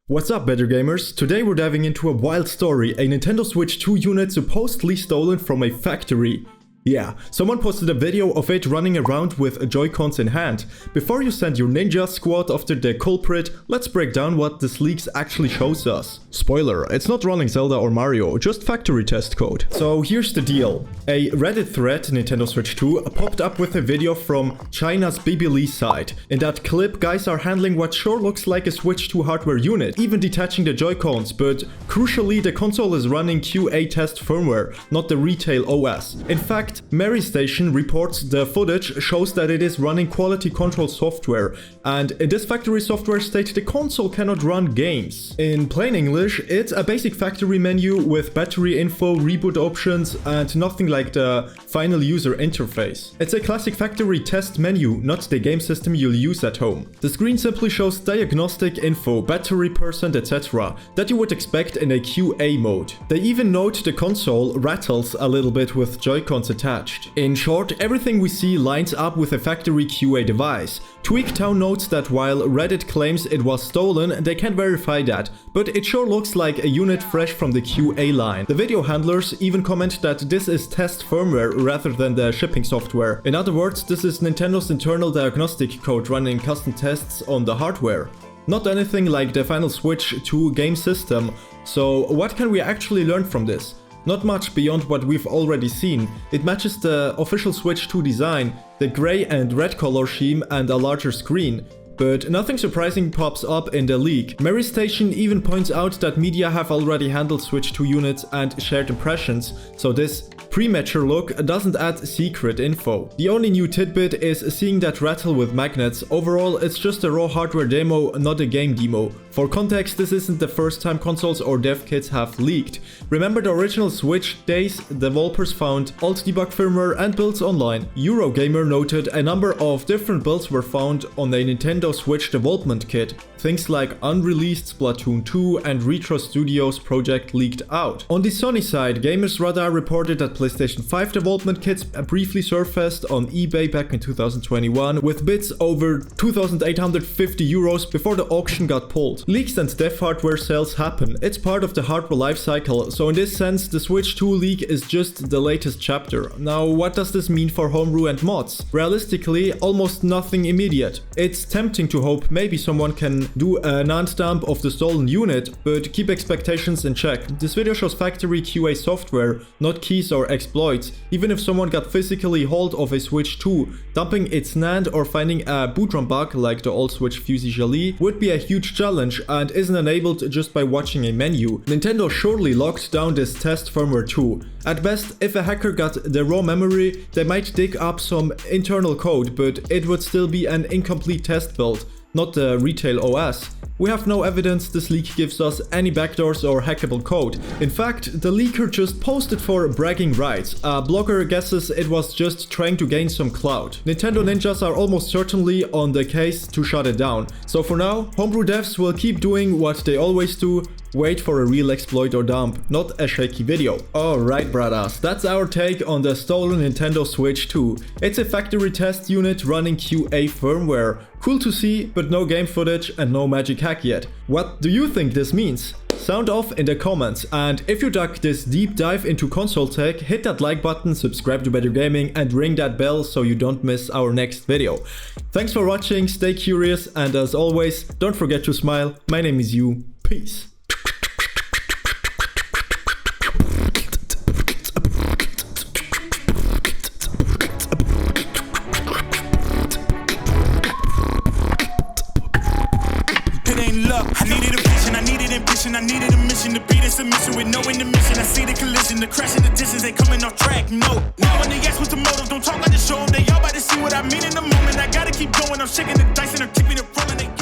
What's up, better gamers? Today we're diving into a wild story, a Nintendo Switch 2 unit supposedly stolen from a factory. Yeah, someone posted a video of it running around with Joy-Cons in hand. Before you send your ninja squad after the culprit, let's break down what this leak actually shows us. Spoiler, it's not running Zelda or Mario, just factory test code. So here's the deal. A Reddit thread, Nintendo Switch 2, popped up with a video from China's BBL side. In that clip, guys are handling what sure looks like a Switch 2 hardware unit, even detaching the Joy-Cons, but crucially the console is running QA test firmware, not the retail OS. In fact, Mary Station reports the footage shows that it is running quality control software, and in this factory software state the console cannot run games. In plain English, it's a basic factory menu with battery info, reboot options, and nothing like the final user interface. It's a classic factory test menu, not the game system you'll use at home. The screen simply shows diagnostic info, battery percent, etc. that you would expect in a QA mode. They even note the console rattles a little bit with Joy-Cons attached. In short, everything we see lines up with a factory QA device. TweakTown notes that while Reddit claims it was stolen, they can't verify that, but it sure looks like a unit fresh from the QA line. The video handlers even comment that this is test firmware rather than the shipping software. In other words, this is Nintendo's internal diagnostic code running custom tests on the hardware. Not anything like the final Switch 2 game system. So what can we actually learn from this? Not much beyond what we've already seen. It matches the official Switch 2 design, the grey and red color scheme and a larger screen. But nothing surprising pops up in the leak. Mary Station even points out that media have already handled Switch 2 units and shared impressions, so this premature look doesn't add secret info. The only new tidbit is seeing that rattle with magnets. Overall, it's just a raw hardware demo, not a game demo. For context, this isn't the first time consoles or dev kits have leaked. Remember the original Switch days? Developers found alt debug firmware and builds online. Eurogamer noted a number of different builds were found on a Nintendo Switch development kit. Things like unreleased Splatoon 2 and Retro Studios project leaked out. On the Sony side, Gamers Radar reported that PlayStation 5 development kits briefly surfaced on eBay back in 2021 with bids over 2,850 euros before the auction got pulled. Leaks and dev hardware sales happen. It's part of the hardware lifecycle, so in this sense the Switch 2 leak is just the latest chapter. Now what does this mean for Homebrew and mods? Realistically, almost nothing immediate. It's tempting to hope maybe someone can do a non-stamp of the stolen unit, but keep expectations in check. This video shows factory QA software, not keys or exploits. Even if someone got physically hold of a Switch 2, dumping its NAND or finding a boot ROM bug like the old Switch Fusey Jolie would be a huge challenge and isn't enabled just by watching a menu. Nintendo surely locked down this test firmware too. At best, if a hacker got the raw memory, they might dig up some internal code, but it would still be an incomplete test build, not the retail OS. We have no evidence this leak gives us any backdoors or hackable code. In fact, the leaker just posted for bragging rights. A blogger guesses it was just trying to gain some clout. Nintendo ninjas are almost certainly on the case to shut it down. So for now, Homebrew devs will keep doing what they always do. Wait for a real exploit or dump, not a shaky video. Alright brothers, that's our take on the stolen Nintendo Switch 2. It's a factory test unit running QA firmware. Cool to see, but no game footage and no magic hack yet. What do you think this means? Sound off in the comments, and if you dug this deep dive into console tech, hit that like button, subscribe to Better Gaming and ring that bell so you don't miss our next video. Thanks for watching, stay curious, and as always, don't forget to smile. My name is you. Peace. I needed a vision, I needed ambition, I needed a mission to be the submission with no intermission. I see the collision, the crash and the distance, they coming off track, no. Now when they ask what's the motive, don't talk about the show, they all about to see what I mean in the moment. I gotta keep going, I'm shaking the dice and I'm keeping it rolling.